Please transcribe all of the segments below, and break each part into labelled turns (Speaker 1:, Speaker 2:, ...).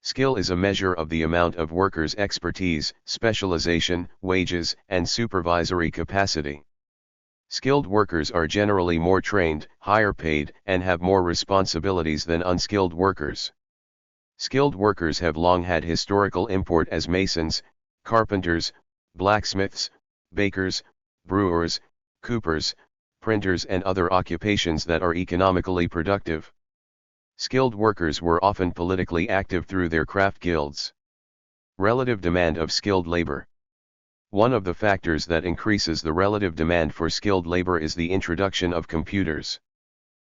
Speaker 1: Skill is a measure of the amount of workers' expertise, specialization, wages, and supervisory capacity. Skilled workers are generally more trained, higher paid, and have more responsibilities than unskilled workers. Skilled workers have long had historical import as masons, carpenters, blacksmiths, bakers, brewers, coopers, printers, and other occupations that are economically productive. Skilled workers were often politically active through their craft guilds. Relative demand of skilled labor. One of the factors that increases the relative demand for skilled labor is the introduction of computers.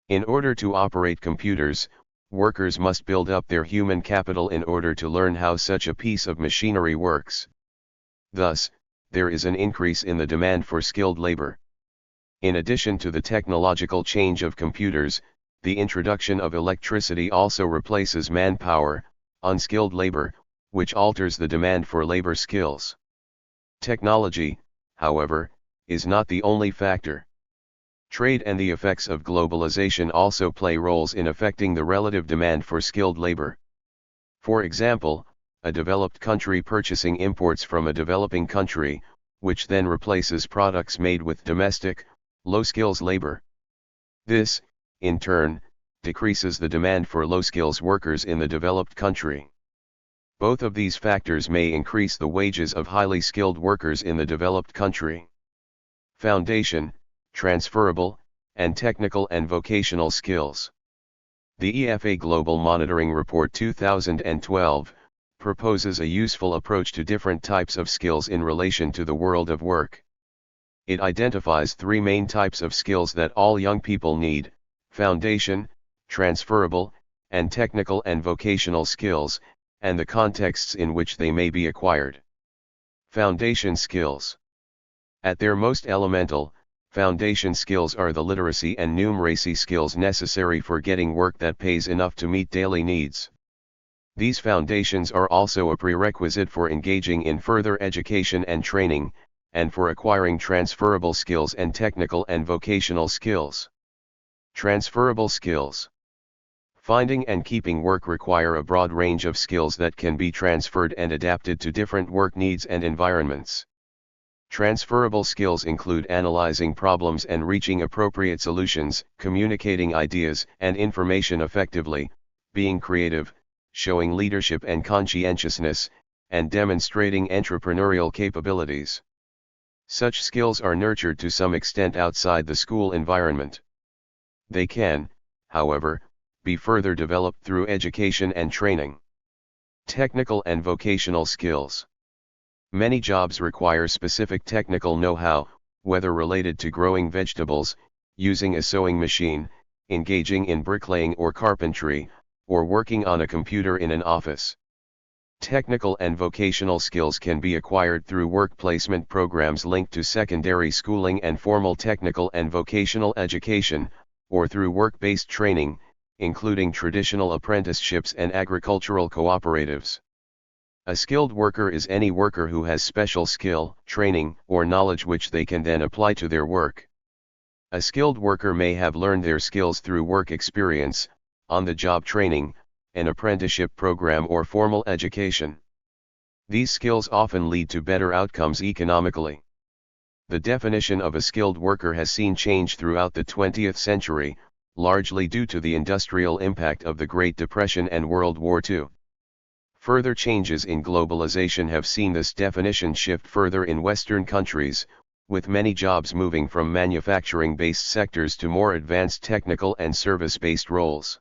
Speaker 1: In order to operate computers, workers must build up their human capital in order to learn how such a piece of machinery works. Thus, there is an increase in the demand for skilled labor. In addition to the technological change of computers, the introduction of electricity also replaces manpower, unskilled labor, which alters the demand for labor skills. Technology, however, is not the only factor. Trade and the effects of globalization also play roles in affecting the relative demand for skilled labor. For example, a developed country purchasing imports from a developing country, which then replaces products made with domestic, low-skills labor. This, in turn, decreases the demand for low-skills workers in the developed country. Both of these factors may increase the wages of highly skilled workers in the developed country. Foundation, transferable, and technical and vocational skills. The EFA Global Monitoring Report 2012 proposes a useful approach to different types of skills in relation to the world of work. It identifies three main types of skills that all young people need: foundation, transferable, and technical and vocational skills, and the contexts in which they may be acquired. Foundation skills. At their most elemental, foundation skills are the literacy and numeracy skills necessary for getting work that pays enough to meet daily needs. These foundations are also a prerequisite for engaging in further education and training, and for acquiring transferable skills and technical and vocational skills. Transferable skills. Finding and keeping work require a broad range of skills that can be transferred and adapted to different work needs and environments. Transferable skills include analyzing problems and reaching appropriate solutions, communicating ideas and information effectively, being creative, showing leadership and conscientiousness, and demonstrating entrepreneurial capabilities. Such skills are nurtured to some extent outside the school environment. They can, however, be further developed through education and training. Technical and vocational skills. Many jobs require specific technical know-how, whether related to growing vegetables, using a sewing machine, engaging in bricklaying or carpentry, or working on a computer in an office. Technical and vocational skills can be acquired through work placement programs linked to secondary schooling and formal technical and vocational education, or through work-based training, including traditional apprenticeships and agricultural cooperatives. A skilled worker is any worker who has special skill, training, or knowledge which they can then apply to their work. A skilled worker may have learned their skills through work experience, on-the-job training, an apprenticeship program, or formal education. These skills often lead to better outcomes economically. The definition of a skilled worker has seen change throughout the 20th century, largely due to the industrial impact of the Great Depression and World War II. Further changes in globalization have seen this definition shift further in Western countries, with many jobs moving from manufacturing-based sectors to more advanced technical and service-based roles.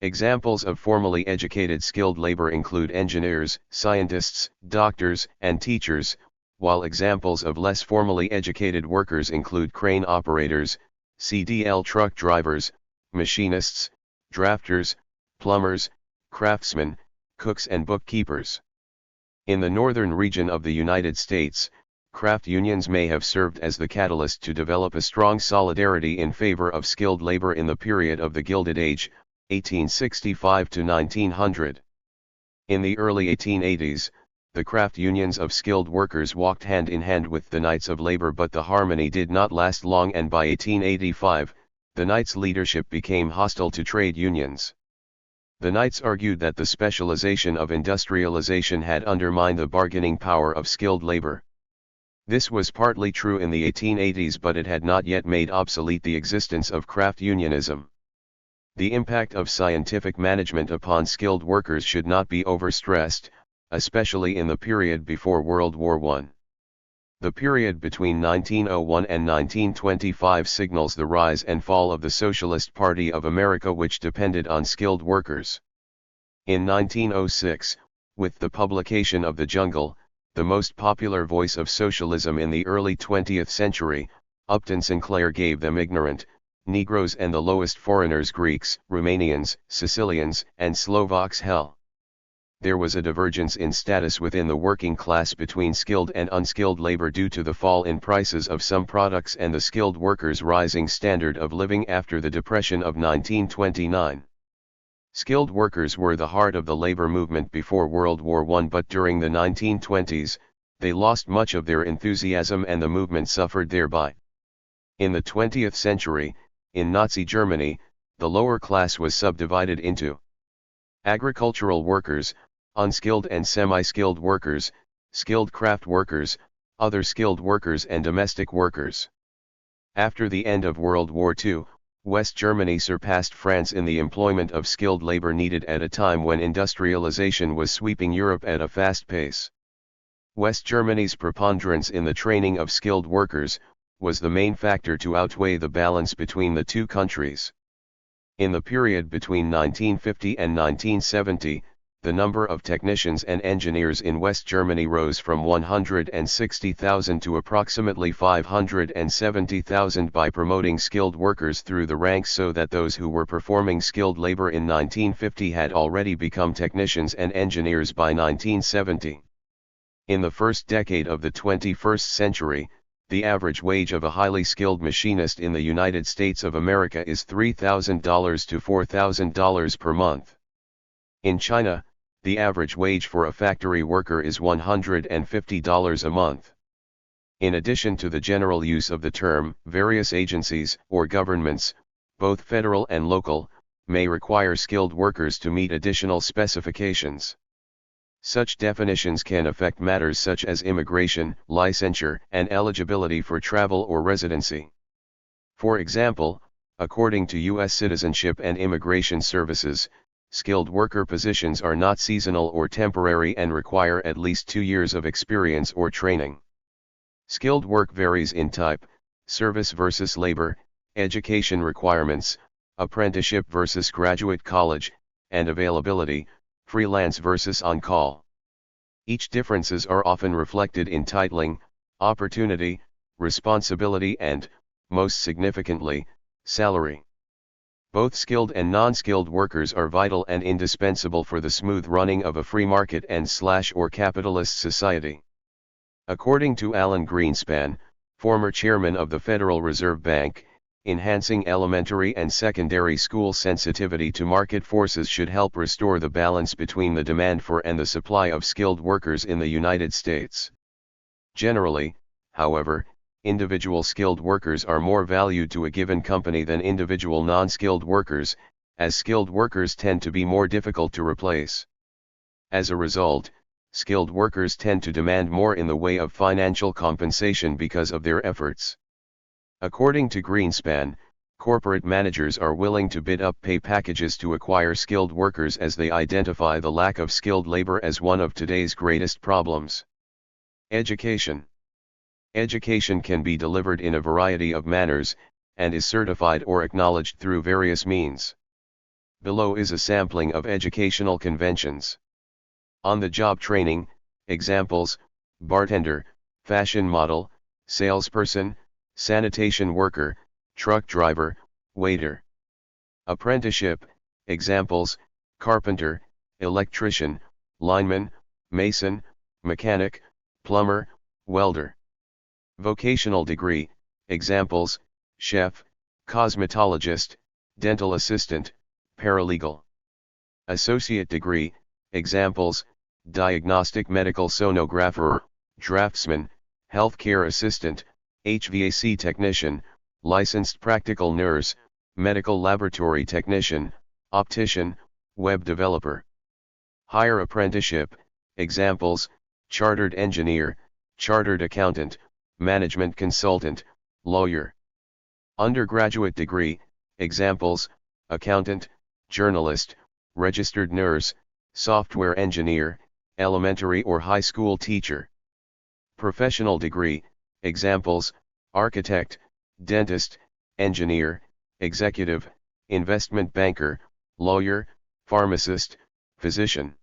Speaker 1: Examples of formally educated skilled labor include engineers, scientists, doctors, and teachers, while examples of less formally educated workers include crane operators, CDL truck drivers, machinists, drafters, plumbers, craftsmen, cooks, and bookkeepers. In the northern region of the United States, craft unions may have served as the catalyst to develop a strong solidarity in favor of skilled labor in the period of the Gilded Age, 1865 to 1900. In the early 1880s, the craft unions of skilled workers walked hand in hand with the Knights of Labor, but the harmony did not last long, and by 1885, the Knights' leadership became hostile to trade unions. The Knights argued that the specialization of industrialization had undermined the bargaining power of skilled labor. This was partly true in the 1880s, but it had not yet made obsolete the existence of craft unionism. The impact of scientific management upon skilled workers should not be overstressed, especially in the period before World War I. The period between 1901 and 1925 signals the rise and fall of the Socialist Party of America, which depended on skilled workers. In 1906, with the publication of The Jungle, the most popular voice of socialism in the early 20th century, Upton Sinclair gave them ignorant, Negroes and the lowest foreigners Greeks, Romanians, Sicilians, and Slovaks hell. There was a divergence in status within the working class between skilled and unskilled labor due to the fall in prices of some products and the skilled workers' rising standard of living after the Depression of 1929. Skilled workers were the heart of the labor movement before World War I, but during the 1920s, they lost much of their enthusiasm and the movement suffered thereby. In the 20th century, in Nazi Germany, the lower class was subdivided into agricultural workers, unskilled and semi-skilled workers, skilled craft workers, other skilled workers and domestic workers. After the end of World War II, West Germany surpassed France in the employment of skilled labor needed at a time when industrialization was sweeping Europe at a fast pace. West Germany's preponderance in the training of skilled workers was the main factor to outweigh the balance between the two countries. In the period between 1950 and 1970, the number of technicians and engineers in West Germany rose from 160,000 to approximately 570,000 by promoting skilled workers through the ranks, so that those who were performing skilled labor in 1950 had already become technicians and engineers by 1970. In the first decade of the 21st century, the average wage of a highly skilled machinist in the United States of America is $3,000 to $4,000 per month. In China, the average wage for a factory worker is $150 a month. In addition to the general use of the term, various agencies or governments, both federal and local, may require skilled workers to meet additional specifications. Such definitions can affect matters such as immigration, licensure, and eligibility for travel or residency. For example, according to U.S. Citizenship and Immigration Services, skilled worker positions are not seasonal or temporary and require at least 2 years of experience or training. Skilled work varies in type, service versus labor, education requirements, apprenticeship versus graduate college, and availability, freelance versus on-call. Each differences are often reflected in titling, opportunity, responsibility and, most significantly, salary. Both skilled and non-skilled workers are vital and indispensable for the smooth running of a free market and/or capitalist society. According to Alan Greenspan, former chairman of the Federal Reserve Bank, enhancing elementary and secondary school sensitivity to market forces should help restore the balance between the demand for and the supply of skilled workers in the United States. Generally, however, individual skilled workers are more valued to a given company than individual non-skilled workers, as skilled workers tend to be more difficult to replace. As a result, skilled workers tend to demand more in the way of financial compensation because of their efforts. According to Greenspan, corporate managers are willing to bid up pay packages to acquire skilled workers as they identify the lack of skilled labor as one of today's greatest problems. Education. Education can be delivered in a variety of manners, and is certified or acknowledged through various means. Below is a sampling of educational conventions. On-the-job training, examples: bartender, fashion model, salesperson, sanitation worker, truck driver, waiter. Apprenticeship, examples: carpenter, electrician, lineman, mason, mechanic, plumber, welder. Vocational degree, examples: chef, cosmetologist, dental assistant, paralegal. Associate degree, examples: diagnostic medical sonographer, draftsman, healthcare assistant, HVAC technician, licensed practical nurse, medical laboratory technician, optician, web developer. Higher apprenticeship, examples, chartered engineer, chartered accountant, management consultant, lawyer. Undergraduate degree, examples, accountant, journalist, registered nurse, software engineer, elementary or high school teacher. Professional degree, examples, architect, dentist, engineer, executive, investment banker, lawyer, pharmacist, physician.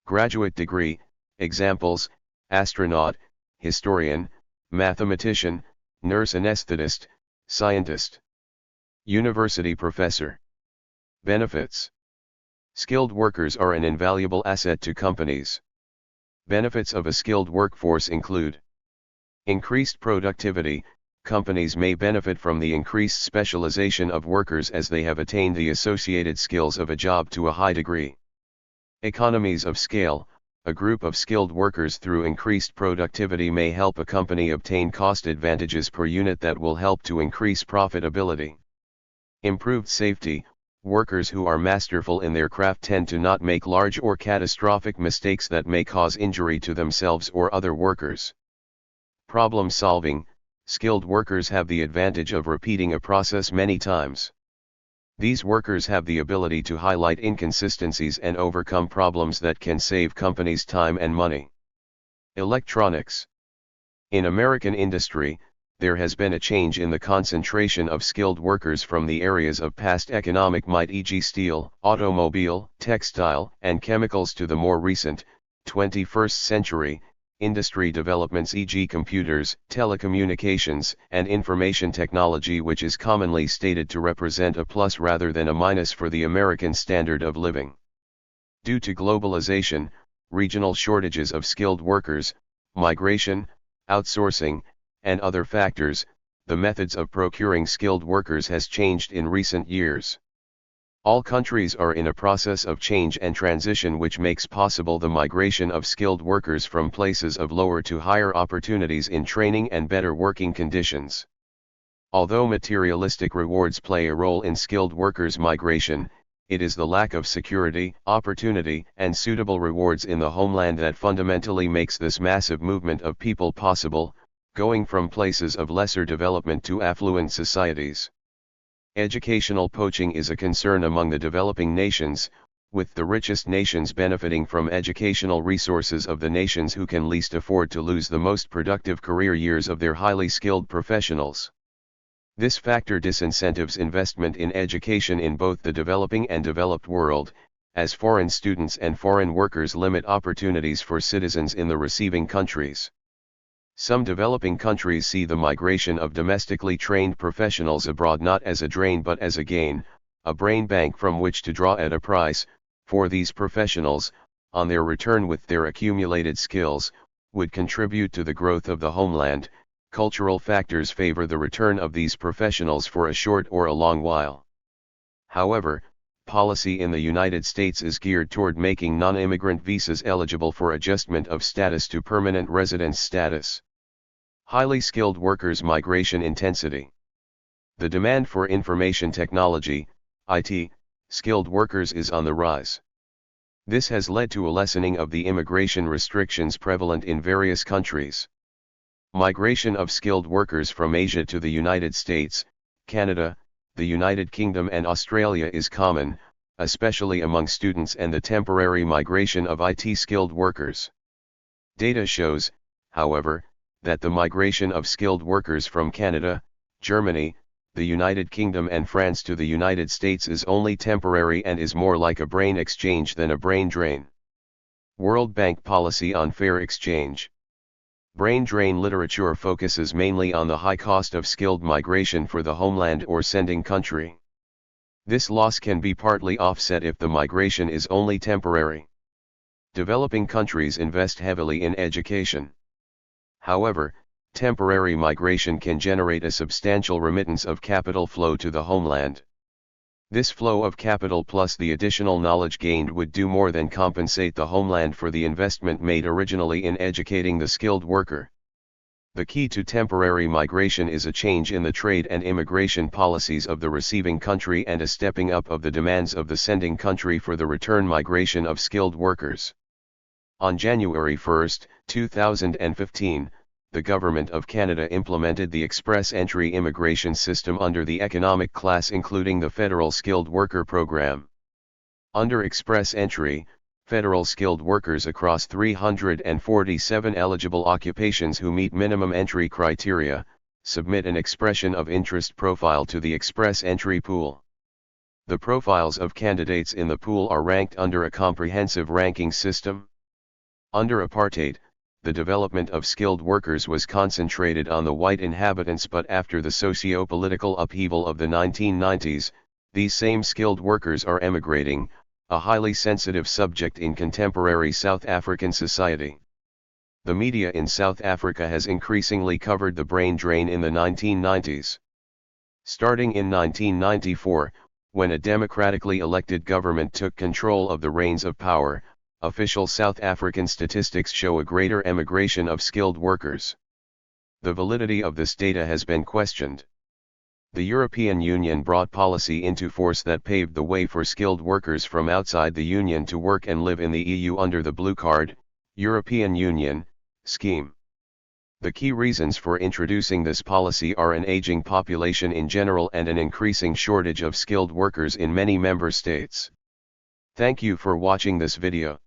Speaker 1: Graduate degree, examples, astronaut, historian, mathematician, nurse anesthetist, scientist. University professor. Benefits. Skilled workers are an invaluable asset to companies. Benefits of a skilled workforce include increased productivity. Companies may benefit from the increased specialization of workers as they have attained the associated skills of a job to a high degree. Economies of scale. A group of skilled workers through increased productivity may help a company obtain cost advantages per unit that will help to increase profitability. Improved safety. Workers who are masterful in their craft tend to not make large or catastrophic mistakes that may cause injury to themselves or other workers. Problem solving. Skilled workers have the advantage of repeating a process many times. These workers have the ability to highlight inconsistencies and overcome problems that can save companies time and money. Electronics. In American industry, there has been a change in the concentration of skilled workers from the areas of past economic might, e.g. steel, automobile, textile, and chemicals, to the more recent, 21st century, industry developments, e.g. computers, telecommunications, and information technology, which is commonly stated to represent a plus rather than a minus for the American standard of living. Due to globalization, regional shortages of skilled workers, migration, outsourcing, and other factors, the methods of procuring skilled workers has changed in recent years. All countries are in a process of change and transition, which makes possible the migration of skilled workers from places of lower to higher opportunities in training and better working conditions. Although materialistic rewards play a role in skilled workers' migration, it is the lack of security, opportunity, and suitable rewards in the homeland that fundamentally makes this massive movement of people possible, going from places of lesser development to affluent societies. Educational poaching is a concern among the developing nations, with the richest nations benefiting from educational resources of the nations who can least afford to lose the most productive career years of their highly skilled professionals. This factor disincentives investment in education in both the developing and developed world, as foreign students and foreign workers limit opportunities for citizens in the receiving countries. Some developing countries see the migration of domestically trained professionals abroad not as a drain but as a gain, a brain bank from which to draw at a price, for these professionals, on their return with their accumulated skills, would contribute to the growth of the homeland. Cultural factors favor the return of these professionals for a short or a long while. However, policy in the United States is geared toward making non-immigrant visas eligible for adjustment of status to permanent residence status. Highly skilled workers' migration intensity. The demand for information technology, IT, skilled workers is on the rise. This has led to a lessening of the immigration restrictions prevalent in various countries. Migration of skilled workers from Asia to the United States, Canada, the United Kingdom and Australia is common, especially among students, and the temporary migration of IT skilled workers. Data shows, however, that the migration of skilled workers from Canada, Germany, the United Kingdom and France to the United States is only temporary and is more like a brain exchange than a brain drain. World Bank policy on fair exchange. Brain drain literature focuses mainly on the high cost of skilled migration for the homeland or sending country. This loss can be partly offset if the migration is only temporary. Developing countries invest heavily in education. However, temporary migration can generate a substantial remittance of capital flow to the homeland. This flow of capital plus the additional knowledge gained would do more than compensate the homeland for the investment made originally in educating the skilled worker. The key to temporary migration is a change in the trade and immigration policies of the receiving country and a stepping up of the demands of the sending country for the return migration of skilled workers. On January 1, 2015, the Government of Canada implemented the Express Entry immigration system under the economic class, including the Federal Skilled Worker Program. Under Express Entry, federal skilled workers across 347 eligible occupations who meet minimum entry criteria, submit an expression of interest profile to the Express Entry pool. The profiles of candidates in the pool are ranked under a comprehensive ranking system. Under apartheid, the development of skilled workers was concentrated on the white inhabitants, but after the socio-political upheaval of the 1990s, these same skilled workers are emigrating, a highly sensitive subject in contemporary South African society. The media in South Africa has increasingly covered the brain drain in the 1990s. Starting in 1994, when a democratically elected government took control of the reins of power, official South African statistics show a greater emigration of skilled workers. The validity of this data has been questioned. The European Union brought policy into force that paved the way for skilled workers from outside the Union to work and live in the EU under the Blue Card, European Union, scheme. The key reasons for introducing this policy are an aging population in general and an increasing shortage of skilled workers in many member states. Thank you for watching this video.